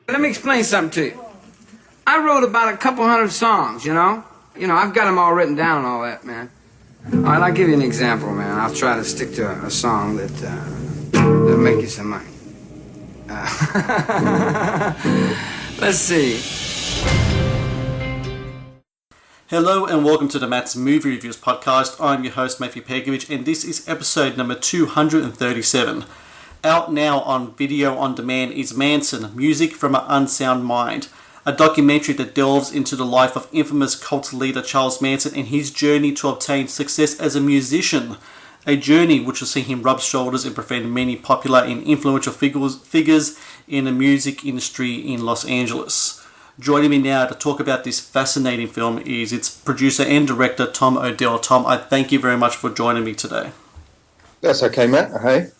Let me explain something to you. I wrote about a couple hundred songs, you know? I've got them all written down and all that, man. All right, I'll give you an example, man. I'll try to stick to a song that'll make you some money. Let's see. Hello and welcome to the Matt's Movie Reviews podcast. I'm your host, Matthew Pejkovic, and this is episode number 237. Out now on video on demand is Manson, Music from an Unsound Mind, a documentary that delves into the life of infamous cult leader Charles Manson and his journey to obtain success as a musician. A journey which will see him rub shoulders and befriend many popular and influential figures in the music industry in Los Angeles. Joining me now to talk about this fascinating film is its producer and director, Tom O'Dell. Tom, I thank you very much for joining me today. That's okay, Matt. Hey.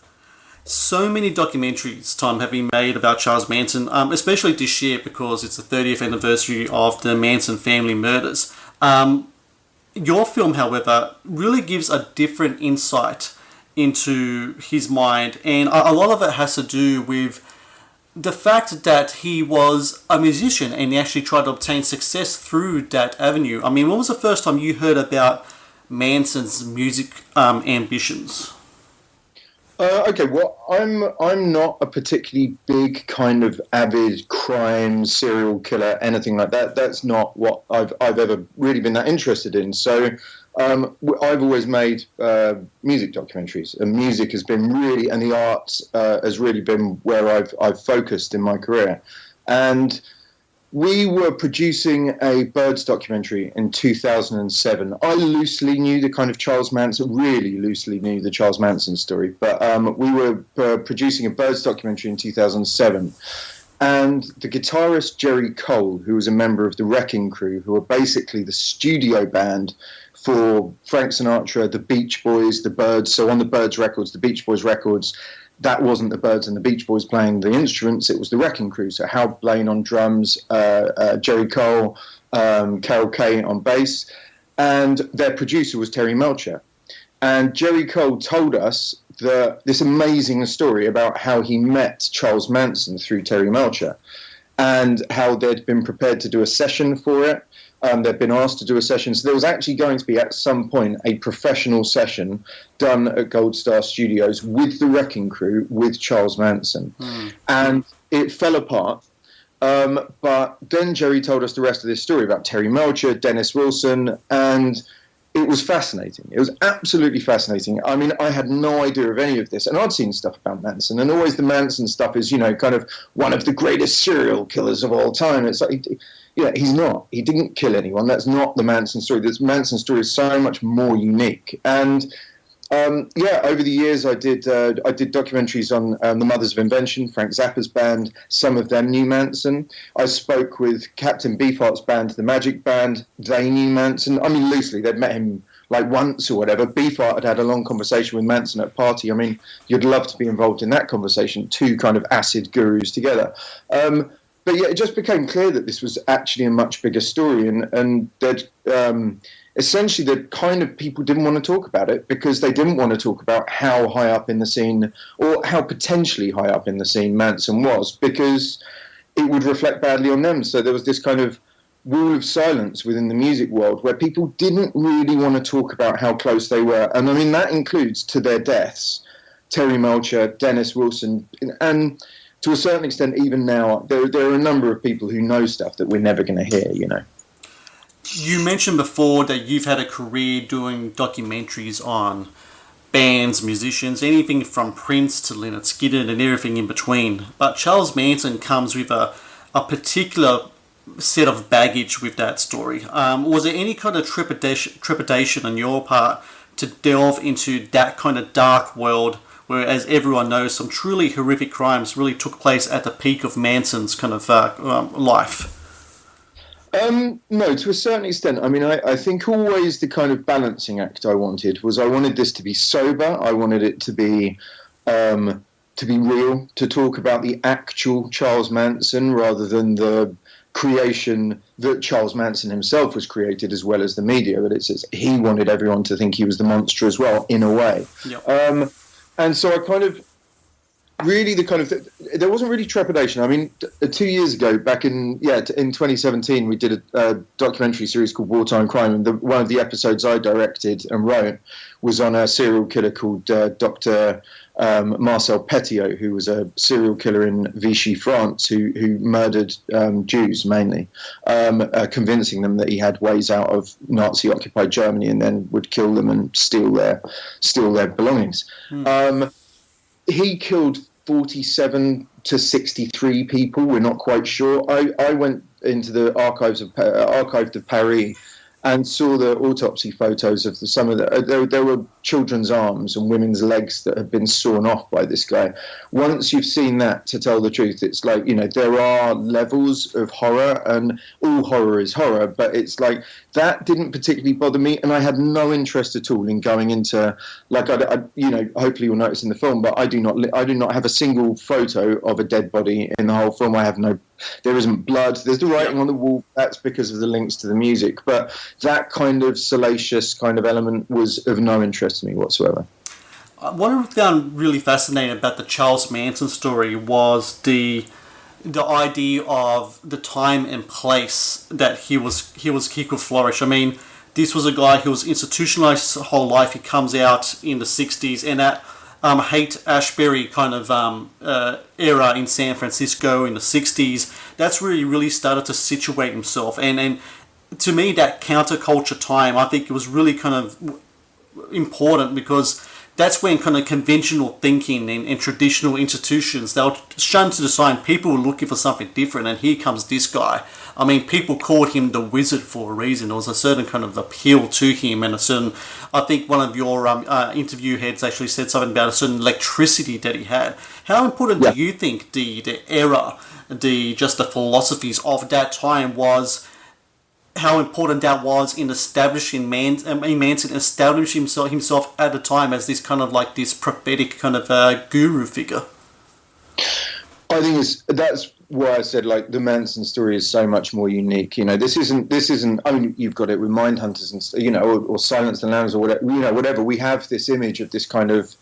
So many documentaries, Tom, have been made about Charles Manson, especially this year because it's the 30th anniversary of the Manson family murders. Your film, however, really gives a different insight into his mind, and a lot of it has to do with the fact that he was a musician and he actually tried to obtain success through that avenue. I mean, when was the first time you heard about Manson's music ambitions? Okay, well, I'm not a particularly big kind of avid crime serial killer, anything like that. That's not what I've ever really been that interested in. So I've always made music documentaries, and music has been really, and the arts has really been where I've focused in my career. And we were producing a Birds documentary in 2007. I loosely knew the kind of Charles Manson, really loosely knew the Charles Manson story, but we were producing a Birds documentary in 2007. And the guitarist Jerry Cole, who was a member of the Wrecking Crew, who were basically the studio band for Frank Sinatra, the Beach Boys, the Birds. So on the Birds records, the Beach Boys records, that wasn't the Birds and the Beach Boys playing the instruments, it was the Wrecking Crew. So Hal Blaine on drums, Jerry Cole, Carol Kay on bass, and their producer was Terry Melcher. And Jerry Cole told us this amazing story about how he met Charles Manson through Terry Melcher, and how they'd been prepared to do a session for it. They'd been asked to do a session. So there was actually going to be, at some point, a professional session done at Gold Star Studios with the Wrecking Crew, with Charles Manson. And it fell apart. But then Jerry told us the rest of this story about Terry Melcher, Dennis Wilson, and it was fascinating. It was absolutely fascinating. I mean, I had no idea of any of this. And I'd seen stuff about Manson, and always the Manson stuff is, kind of one of the greatest serial killers of all time. It's like, he's not. He didn't kill anyone. That's not the Manson story. The Manson story is so much more unique. And over the years, I did documentaries on the Mothers of Invention, Frank Zappa's band. Some of them knew Manson. I spoke with Captain Beefheart's band, the Magic Band. They knew Manson. I mean, loosely, they'd met him like once or whatever. Beefheart had a long conversation with Manson at a party. I mean, you'd love to be involved in that conversation. Two kind of acid gurus together. But yeah, it just became clear that this was actually a much bigger story, and that essentially the kind of people didn't want to talk about it because they didn't want to talk about how high up in the scene, or how potentially high up in the scene Manson was, because it would reflect badly on them. So there was this kind of wall of silence within the music world where people didn't really want to talk about how close they were. And I mean, that includes, to their deaths, Terry Melcher, Dennis Wilson, and to a certain extent, even now, there are a number of people who know stuff that we're never going to hear, You mentioned before that you've had a career doing documentaries on bands, musicians, anything from Prince to Lynyrd Skynyrd and everything in between. But Charles Manson comes with a particular set of baggage with that story. Was there any kind of trepidation on your part to delve into that kind of dark world where, as everyone knows, some truly horrific crimes really took place at the peak of Manson's kind of life? No, to a certain extent. I mean, I think always the kind of balancing act I wanted this to be sober. I wanted it to be real, to talk about the actual Charles Manson rather than the creation that Charles Manson himself was created, as well as the media. But he wanted everyone to think he was the monster as well, in a way. Yep. And so I kind of really the kind of there wasn't really trepidation. I mean, 2 years ago, back in 2017, we did a documentary series called Wartime Crime, and one of the episodes I directed and wrote was on a serial killer called Dr. Marcel Petiot, who was a serial killer in Vichy, France, who murdered Jews mainly, convincing them that he had ways out of Nazi-occupied Germany, and then would kill them and steal their belongings. He killed 47 to 63 people. We're not quite sure. I went into the Archives of Paris and saw the autopsy photos of some of the. There were children's arms and women's legs that had been sawn off by this guy. Once you've seen that, to tell the truth, it's like, there are levels of horror, and all horror is horror, but it's like that didn't particularly bother me, and I had no interest at all in going into, like, hopefully you'll notice in the film, but I do not have a single photo of a dead body in the whole film. There isn't blood. There's the writing on the wall. That's because of the links to the music. But that kind of salacious kind of element was of no interest to me whatsoever. What I found really fascinating about the Charles Manson story was the idea of the time and place that he could flourish. I mean, this was a guy who was institutionalized his whole life. He comes out in the 60s, and that Haight-Ashbury kind of era in San Francisco in the 60s, that's where he really started to situate himself. And to me, that counterculture time, I think it was really kind of important, because that's when kind of conventional thinking and traditional institutions, they were shown to design. People were looking for something different, and here comes this guy. I mean, people called him the wizard for a reason. There was a certain kind of appeal to him, and a certain, I think one of your interview heads actually said something about a certain electricity that he had. How important do you think the era, the philosophies of that time was, how important that was in establishing Manson establishing himself at the time as this kind of like this prophetic kind of guru figure? I think that's why I said, like, the Manson story is so much more unique. This isn't. I mean, you've got it with Mindhunters and or Silence the Lambs or whatever. Whatever. We have this image of this kind of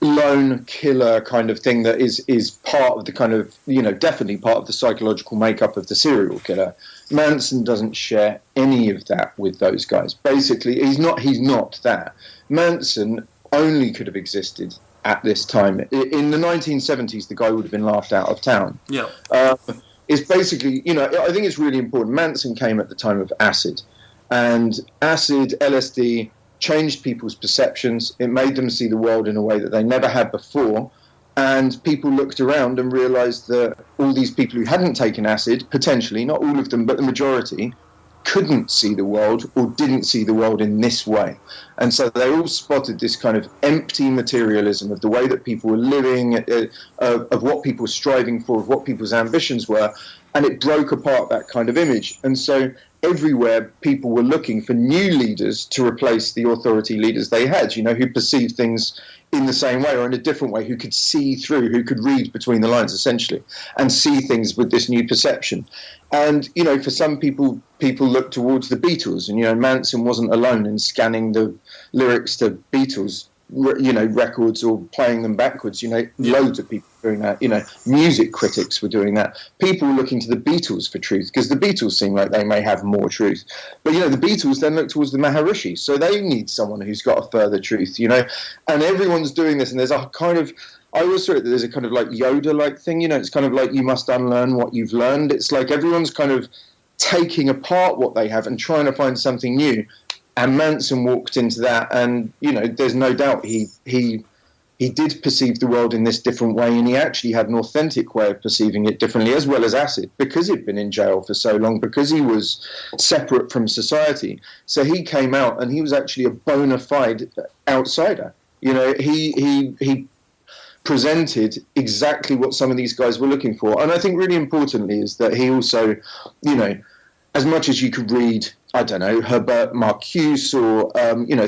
lone killer kind of thing that is part of the kind of, definitely part of the psychological makeup of the serial killer. Manson doesn't share any of that with those guys. Basically, he's not that. Manson only could have existed at this time. In the 1970s, the guy would have been laughed out of town. Yeah. It's basically, I think it's really important. Manson came at the time of acid, and acid, LSD, changed people's perceptions. It made them see the world in a way that they never had before. And people looked around and realized that all these people who hadn't taken acid, potentially, not all of them, but the majority, couldn't see the world or didn't see the world in this way. And so they all spotted this kind of empty materialism of the way that people were living, of what people were striving for, of what people's ambitions were, and it broke apart that kind of image. And so everywhere people were looking for new leaders to replace the authority leaders they had, who perceived things in the same way or in a different way, who could see through, who could read between the lines, essentially, and see things with this new perception. And, for some people look towards the Beatles, and, Manson wasn't alone in scanning the lyrics to Beatles, records or playing them backwards. Loads of people doing that. Music critics were doing that. People were looking to the Beatles for truth, because the Beatles seem like they may have more truth. But, the Beatles then look towards the Maharishis, so they need someone who's got a further truth, And everyone's doing this, and there's a kind of, I always thought that there's a kind of like Yoda-like thing, it's kind of like you must unlearn what you've learned. It's like everyone's kind of taking apart what they have and trying to find something new. And Manson walked into that, and there's no doubt he did perceive the world in this different way, and he actually had an authentic way of perceiving it differently, as well as acid, because he'd been in jail for so long, because he was separate from society. So he came out, and he was actually a bona fide outsider. He presented exactly what some of these guys were looking for, and I think really importantly is that he also, as much as you could read, I don't know, Herbert Marcuse or,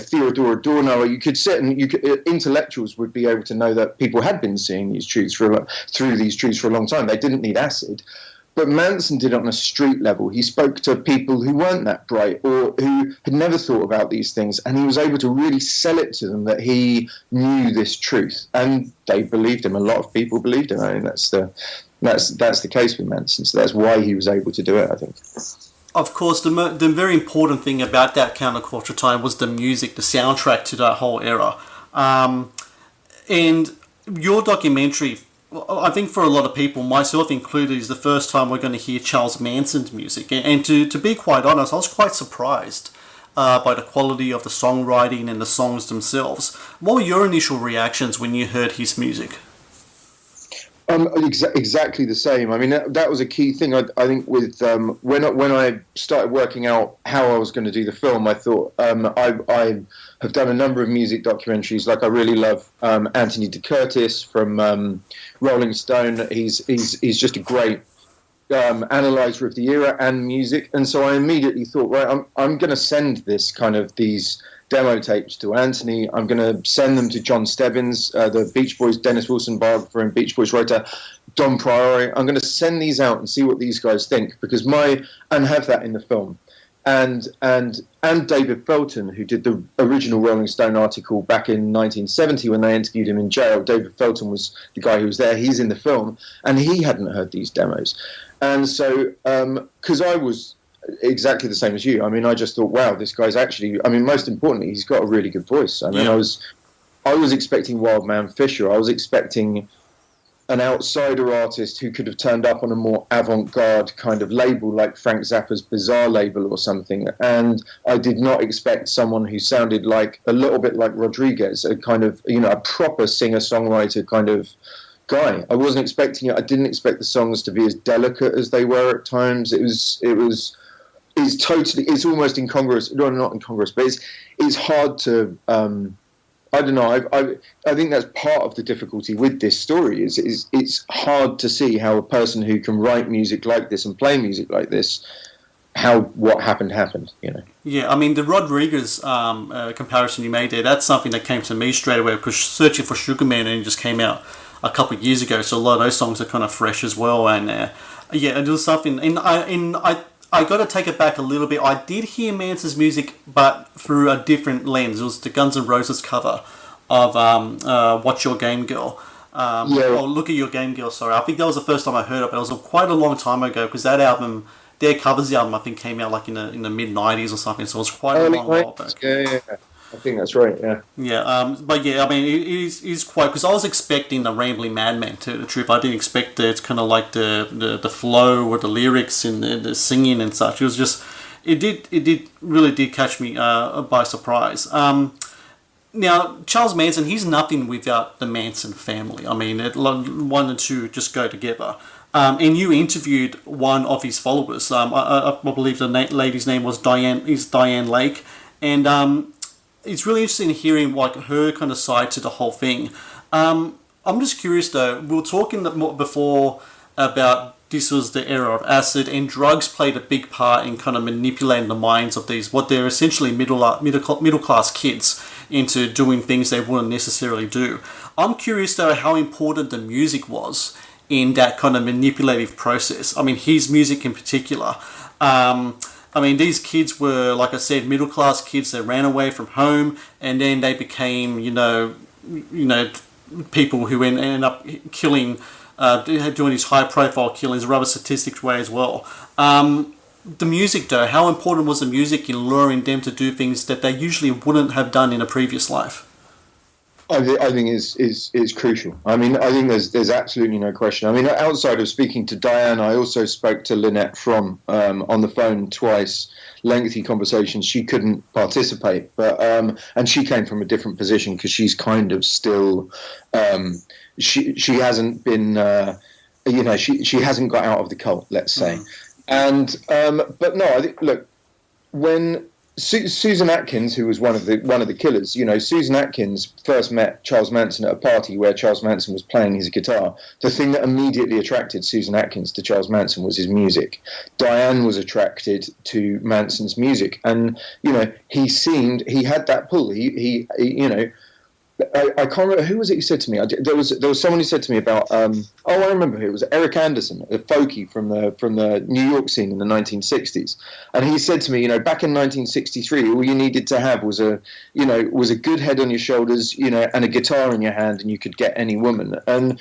Theodor Adorno, or you could sit and intellectuals would be able to know that people had been seeing these truths through these truths for a long time. They didn't need acid. But Manson did it on a street level. He spoke to people who weren't that bright or who had never thought about these things, and he was able to really sell it to them that he knew this truth, and they believed him. A lot of people believed him. I mean, that's the case with Manson. So that's why he was able to do it, I think. Of course, the very important thing about that counterculture time was the music, the soundtrack to that whole era. And your documentary, I think for a lot of people, myself included, is the first time we're going to hear Charles Manson's music. And to be quite honest, I was quite surprised by the quality of the songwriting and the songs themselves. What were your initial reactions when you heard his music? Exactly the same. I mean, that was a key thing. I think with when I started working out how I was going to do the film, I thought I have done a number of music documentaries. Like I really love Anthony de Curtis from Rolling Stone. He's just a great analyzer of the era and music. And so I immediately thought, right, I'm going to send these demo tapes to Anthony. I'm going to send them to John Stebbins, the Beach Boys, Dennis Wilson biographer and Beach Boys writer, Don Priori. I'm going to send these out and see what these guys think, because and have that in the film. And David Felton, who did the original Rolling Stone article back in 1970 when they interviewed him in jail. David Felton was the guy who was there. He's in the film, and he hadn't heard these demos. And so, because I was exactly the same as you. I mean, I just thought, wow, this guy's actually, I mean, most importantly, he's got a really good voice. I mean, I was expecting Wildman Fisher. I was expecting an outsider artist who could have turned up on a more avant-garde kind of label like Frank Zappa's Bizarre label or something. And I did not expect someone who sounded like a little bit like Rodriguez, a kind of, a proper singer-songwriter kind of guy. I wasn't expecting it. I didn't expect the songs to be as delicate as they were at times. It's almost incongruous. No, not incongruous, but it's hard to. I don't know. I think that's part of the difficulty with this story. Is it's hard to see how a person who can write music like this and play music like this, how what happened. Yeah, I mean the Rodriguez comparison you made there. That's something that came to me straight away because Searching for Sugar Man only just came out a couple of years ago, so a lot of those songs are kind of fresh as well. And yeah, it was something. I got to take it back a little bit. I did hear Manson's music, but through a different lens. It was the Guns N' Roses cover of "Watch Your Game Girl." Or "Look at Your Game Girl." Sorry, I think that was the first time I heard it. But it was quite a long time ago because that album, their covers album, I think came out like in the mid '90s or something. So it was quite a long while back. Yeah. I think that's right, yeah. Yeah, but yeah, I mean, it is quite... Because I was expecting the Rambling Madman, to tell the truth. I didn't expect it's kind of like the flow or the lyrics and the singing and such. It was just... It really did catch me by surprise. Now, Charles Manson, he's nothing without the Manson family. I mean, one and two just go together. And you interviewed one of his followers. I believe the lady's name was Diane Lake. And... it's really interesting hearing like her kind of side to the whole thing. I'm just curious though. We were talking before about this was the era of acid and drugs played a big part in kind of manipulating the minds of these what they're essentially middle class kids into doing things they wouldn't necessarily do. I'm curious though how important the music was in that kind of manipulative process. I mean, his music in particular. I mean, these kids were, like I said, middle-class kids that ran away from home, and then they became, people who ended up killing, doing these high-profile killings, rather statistic way as well. The music, though, how important was the music in luring them to do things that they usually wouldn't have done in a previous life? I think is crucial. I mean, I think there's absolutely no question. I mean, outside of speaking to Diane, I also spoke to Lynette Fromm on the phone twice. Lengthy conversations. She couldn't participate, but and she came from a different position because she's kind of still she hasn't been she hasn't got out of the cult, let's say. And but no, I think look when. Susan Atkins, who was one of the killers, Susan Atkins first met Charles Manson at a party where Charles Manson was playing his guitar. The thing that immediately attracted Susan Atkins to Charles Manson was his music. Diane was attracted to Manson's music, and he had that pull. I can't remember who was it who said to me. There was someone who said to me about. I remember who it was. Eric Anderson, a folkie from the New York scene in the 1960s, and he said to me, back in 1963, all you needed to have was a good head on your shoulders, and a guitar in your hand, and you could get any woman. And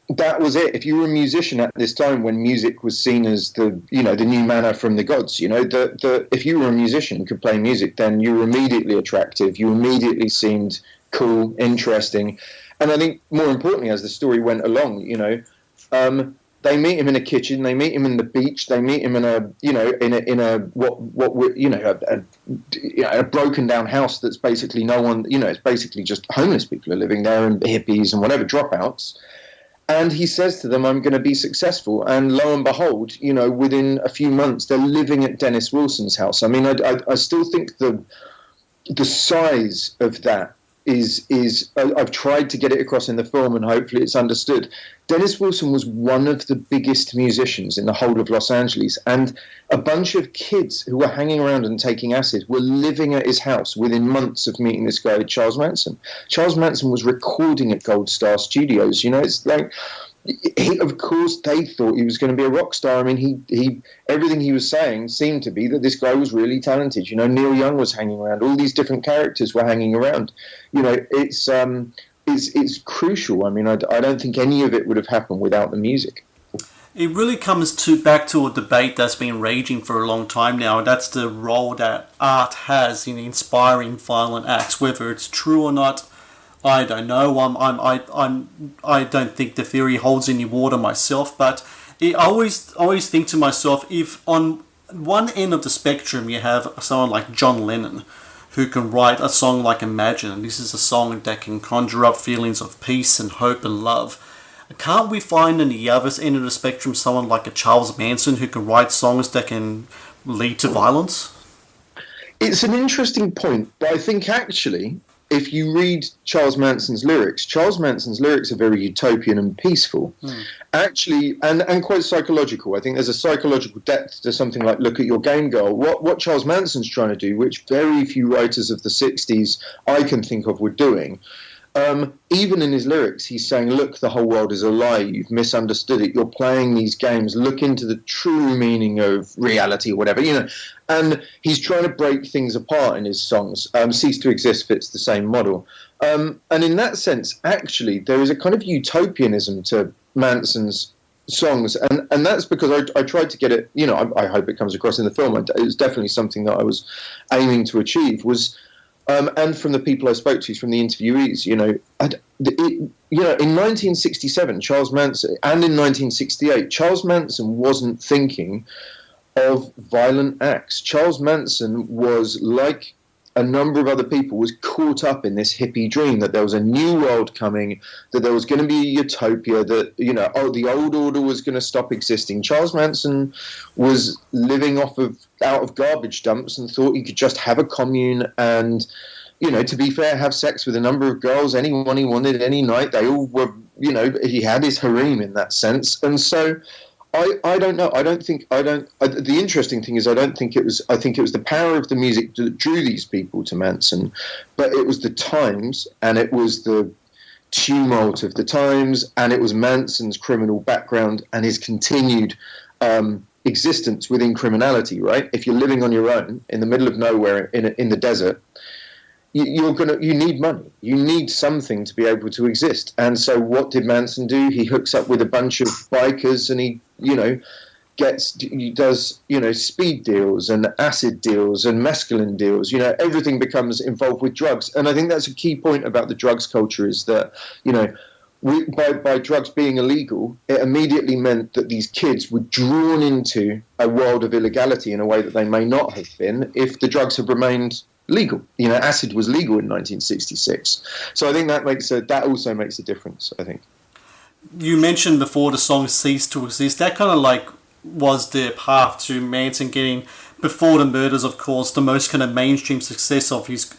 that was it. If you were a musician at this time, when music was seen as the new manna from the gods, if you were a musician who could play music, then you were immediately attractive. You immediately seemed cool, interesting, and I think more importantly, as the story went along, they meet him in a kitchen, they meet him in the beach, they meet him in a broken down house that's basically no one, it's basically just homeless people are living there and hippies and whatever dropouts. And he says to them, I'm going to be successful. And lo and behold, within a few months, they're living at Dennis Wilson's house. I mean, I still think the size of that is I've tried to get it across in the film, and hopefully it's understood. Dennis Wilson was one of the biggest musicians in the whole of Los Angeles, and a bunch of kids who were hanging around and taking acid were living at his house within months of meeting this guy, Charles Manson. Charles Manson was recording at Gold Star Studios. It's like, of course, they thought he was going to be a rock star. I mean, he everything he was saying seemed to be that this guy was really talented. Neil Young was hanging around. All these different characters were hanging around. It's crucial. I mean, I don't think any of it would have happened without the music. It really comes back to a debate that's been raging for a long time now, and that's the role that art has in inspiring violent acts. Whether it's true or not, I don't know. I don't think the theory holds any water myself, but I always think to myself, if on one end of the spectrum you have someone like John Lennon, who can write a song like Imagine, and this is a song that can conjure up feelings of peace and hope and love. Can't we find on the other end of the spectrum someone like a Charles Manson who can write songs that can lead to violence? It's an interesting point, but I think actually, if you read Charles Manson's lyrics are very utopian and peaceful. Actually, and quite psychological. I think there's a psychological depth to something like Look at Your Game Girl. What Charles Manson's trying to do, which very few writers of the 60s I can think of were doing, even in his lyrics, he's saying, look, the whole world is a lie. You've misunderstood it. You're playing these games. Look into the true meaning of reality or whatever, And he's trying to break things apart in his songs. Cease to Exist fits the same model. And in that sense, actually, there is a kind of utopianism to Manson's songs. And that's because I tried to get it, I hope it comes across in the film. It was definitely something that I was aiming to achieve was... and from the people I spoke to, from the interviewees, in 1967, Charles Manson, and in 1968, Charles Manson wasn't thinking of violent acts. Charles Manson was, like a number of other people, was caught up in this hippie dream that there was a new world coming, that there was going to be a utopia, that, the old order was going to stop existing. Charles Manson was living out of garbage dumps and thought he could just have a commune and, to be fair, have sex with a number of girls, anyone he wanted, any night. They all were, he had his harem in that sense. And so I don't know. The interesting thing is I think it was the power of the music that drew these people to Manson, but it was the times, and it was the tumult of the times, and it was Manson's criminal background and his continued existence within criminality, right? If you're living on your own in the middle of nowhere in the desert, you need money. You need something to be able to exist. And so what did Manson do? He hooks up with a bunch of bikers and he does speed deals and acid deals and mescaline deals. Everything becomes involved with drugs. And I think that's a key point about the drugs culture is that, by drugs being illegal, it immediately meant that these kids were drawn into a world of illegality in a way that they may not have been if the drugs had remained legal. Acid was legal in 1966. So I think that also makes a difference, I think. You mentioned before the song Cease to Exist. That kind of was the path to Manson getting, before the murders, of course, the most kind of mainstream success of his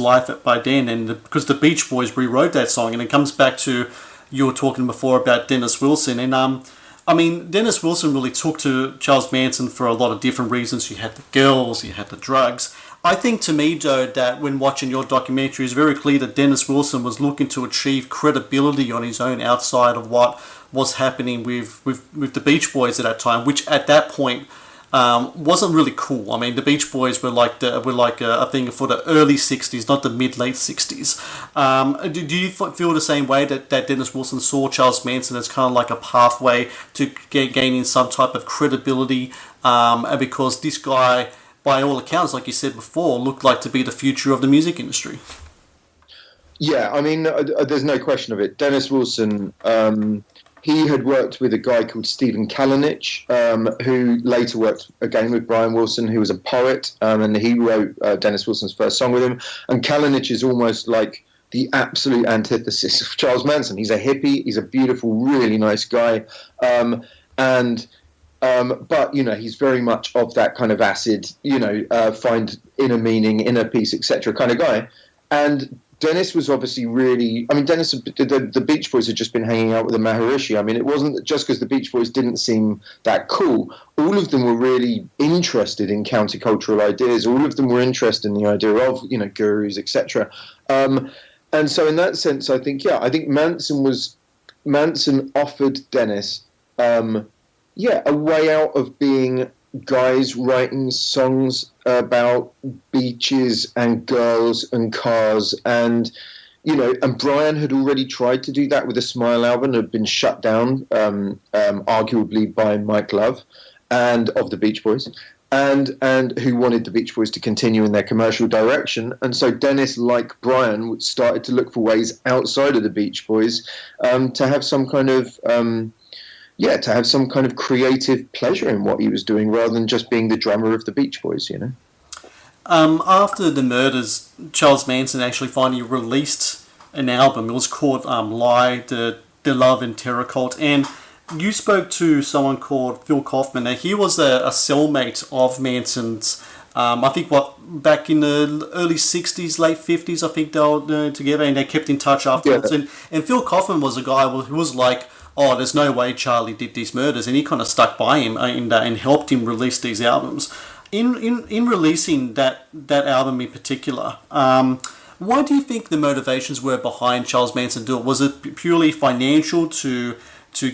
life by then, and because the Beach Boys rewrote that song, and it comes back to, you were talking before about Dennis Wilson, and Dennis Wilson really took to Charles Manson for a lot of different reasons. You had the girls, you had the drugs. I think to me, Joe, that when watching your documentary, it's very clear that Dennis Wilson was looking to achieve credibility on his own outside of what was happening with the Beach Boys at that time, which at that point wasn't really cool. I mean, the Beach Boys were like a thing for the early '60s, not the late '60s. Do you feel the same way that Dennis Wilson saw Charles Manson as kind of like a pathway to gaining some type of credibility? Because this guy, by all accounts, like you said before, looked like to be the future of the music industry. Yeah, I mean, there's no question of it. Dennis Wilson, he had worked with a guy called Stephen Kalinich, who later worked again with Brian Wilson, who was a poet, and he wrote Dennis Wilson's first song with him. And Kalinich is almost like the absolute antithesis of Charles Manson. He's a hippie, he's a beautiful, really nice guy, but, you know, he's very much of that kind of acid, you know, find inner meaning, inner peace, etc. kind of guy. And Dennis was obviously really... I mean, Dennis, the Beach Boys had just been hanging out with the Maharishi. I mean, it wasn't just because the Beach Boys didn't seem that cool. All of them were really interested in countercultural ideas. All of them were interested in the idea of, you know, gurus, etc. And so in that sense, I think Manson offered Dennis... a way out of being guys writing songs about beaches and girls and cars, and you know, and Brian had already tried to do that with the Smile album, had been shut down, arguably by Mike Love, and of the Beach Boys, and who wanted the Beach Boys to continue in their commercial direction, and so Dennis, like Brian, started to look for ways outside of the Beach Boys to have some kind of creative pleasure in what he was doing, rather than just being the drummer of the Beach Boys, you know. After the murders, Charles Manson actually finally released an album. It was called Lie, the Love and Terror Cult. And you spoke to someone called Phil Kaufman. Now, he was a cellmate of Manson's. I think back in the early 60s, late 50s, I think they were together, and they kept in touch afterwards. Yeah. And Phil Kaufman was a guy who was like, oh, there's no way Charlie did these murders, and he kind of stuck by him and helped him release these albums. In releasing that album in particular, what do you think the motivations were behind Charles Manson doing it? Was it purely financial to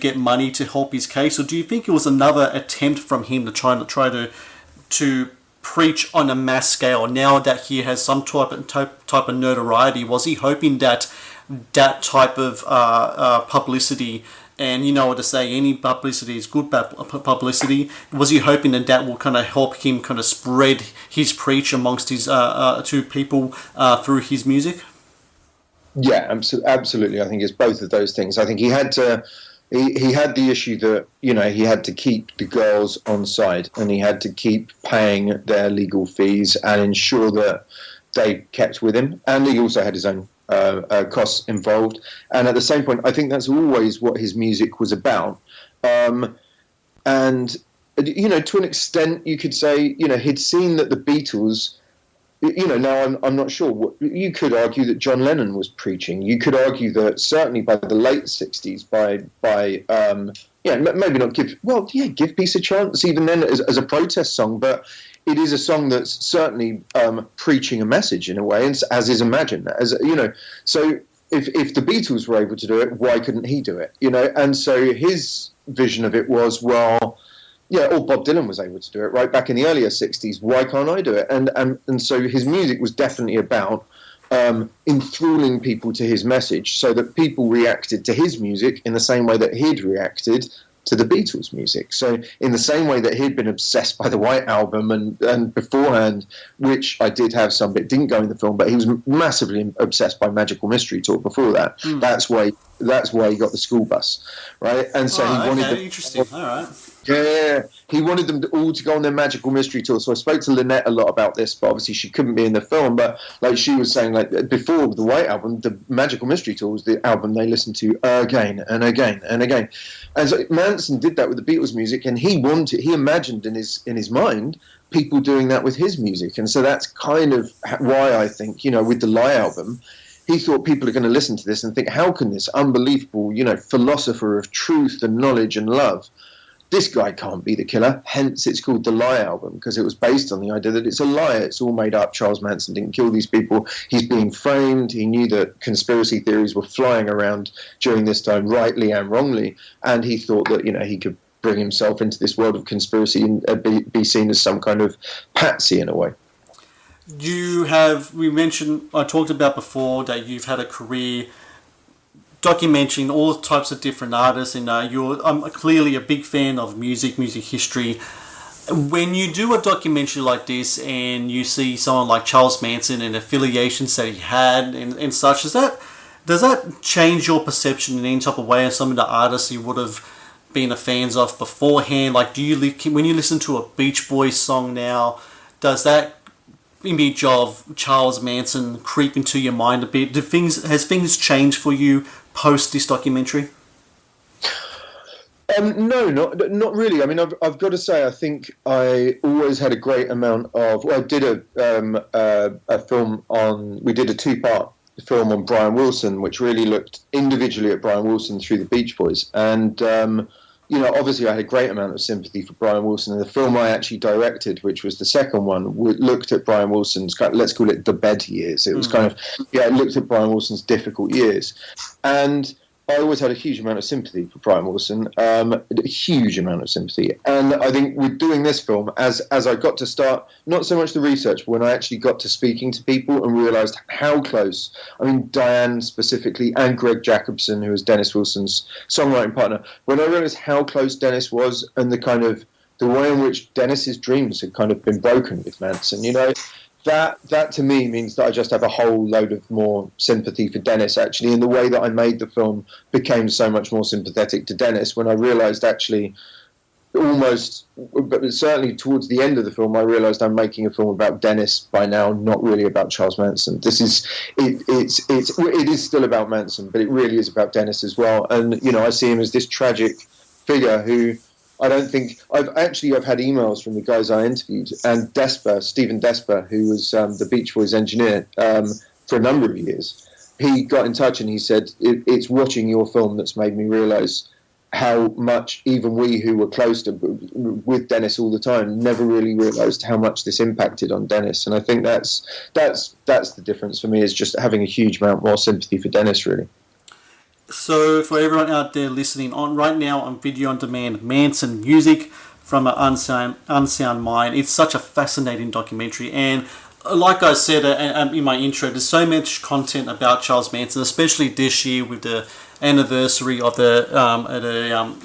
get money to help his case, or do you think it was another attempt from him to try to preach on a mass scale? Now that he has some type of notoriety, was he hoping that type of publicity, and you know what to say, any publicity is good publicity, was he hoping that will kind of help him kind of spread his preach amongst his to people through his music? Yeah, absolutely. I think it's both of those things. I think he had to. He had the issue that, you know, he had to keep the girls on side, and he had to keep paying their legal fees and ensure that they kept with him. And he also had his own costs involved. And at the same point, I think that's always what his music was about. And, you know, to an extent, you could say, you know, he'd seen that the Beatles... You know, now I'm not sure. You could argue that John Lennon was preaching. You could argue that certainly by the late 60s, maybe not give Peace a Chance even then as a protest song, but it is a song that's certainly preaching a message in a way, as is Imagine. As you know, so if the Beatles were able to do it, why couldn't he do it? You know, and so his vision of it was, well, yeah, or Bob Dylan was able to do it right back in the earlier 60s. Why can't I do it? And so his music was definitely about enthralling people to his message, so that people reacted to his music in the same way that he'd reacted to the Beatles' music. So in the same way that he'd been obsessed by the White Album and beforehand, which I did have some, but it didn't go in the film, but he was massively obsessed by Magical Mystery Tour before that. Mm. That's why he got the school bus, right? And so he wanted them. Interesting. All right. Yeah, he wanted them all to go on their Magical Mystery Tour. So I spoke to Lynette a lot about this, but obviously she couldn't be in the film. But like she was saying, like before the White Album, the Magical Mystery Tour was the album they listened to again and again and again. And so Manson did that with the Beatles' music, and he imagined in his mind people doing that with his music. And so that's kind of why I think, you know, with the Lie album, he thought people are going to listen to this and think, how can this unbelievable, you know, philosopher of truth and knowledge and love this guy can't be the killer. Hence, it's called The Lie Album, because it was based on the idea that it's a lie. It's all made up. Charles Manson didn't kill these people. He's being framed. He knew that conspiracy theories were flying around during this time, rightly and wrongly, and he thought that, he could bring himself into this world of conspiracy and be seen as some kind of patsy in a way. I talked about before that you've had a career documenting all types of different artists, and I'm clearly a big fan of music history. When you do a documentary like this and you see someone like Charles Manson and affiliations that he had and such, does that change your perception in any type of way of some of the artists you would have been a fans of beforehand? Like, when you listen to a Beach Boys song now, does that image of Charles Manson creep into your mind a bit? Has things changed for you post this documentary? No, not really. I mean, I've got to say, I think I always had a great amount of. Well, I did a film on. We did a 2-part film on Brian Wilson, which really looked individually at Brian Wilson through the Beach Boys, and obviously I had a great amount of sympathy for Brian Wilson. And the film I actually directed, which was the second one, looked at Brian Wilson's, let's call it the bed years. It was it looked at Brian Wilson's difficult years. And I always had a huge amount of sympathy for Brian Wilson, a huge amount of sympathy. And I think with doing this film, as I got to start, not so much the research, but when I actually got to speaking to people and realised how close, I mean, Diane specifically, and Greg Jacobson, who was Dennis Wilson's songwriting partner, when I realised how close Dennis was and the way in which Dennis's dreams had kind of been broken with Manson, that to me means that I just have a whole load of more sympathy for Dennis, actually, and the way that I made the film became so much more sympathetic to Dennis when I realised actually almost, but certainly towards the end of the film, I realised I'm making a film about Dennis by now, not really about Charles Manson. It is still about Manson, but it really is about Dennis as well. And, I see him as this tragic figure who I don't think I've had emails from the guys I interviewed, and Stephen Desper, who was the Beach Boys engineer for a number of years. He got in touch and he said, "It's watching your film that's made me realise how much even we who were close with Dennis all the time never really realised how much this impacted on Dennis." And I think that's the difference for me, is just having a huge amount more sympathy for Dennis, really. So for everyone out there listening on right now on Video on Demand, Manson Music from an Unsound Mind. It's such a fascinating documentary, and like I said in my intro, there's so much content about Charles Manson, especially this year with the anniversary of the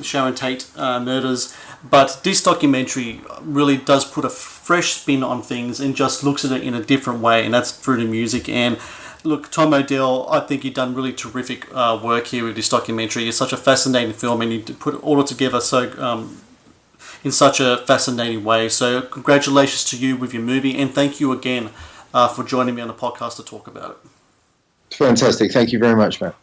Sharon Tate murders. But this documentary really does put a fresh spin on things and just looks at it in a different way, and that's through the music. And look, Tom O'Dell, I think you've done really terrific work here with this documentary. It's such a fascinating film, and you put it all together in such a fascinating way. So congratulations to you with your movie, and thank you again for joining me on the podcast to talk about it. Fantastic. Thank you very much, Matt.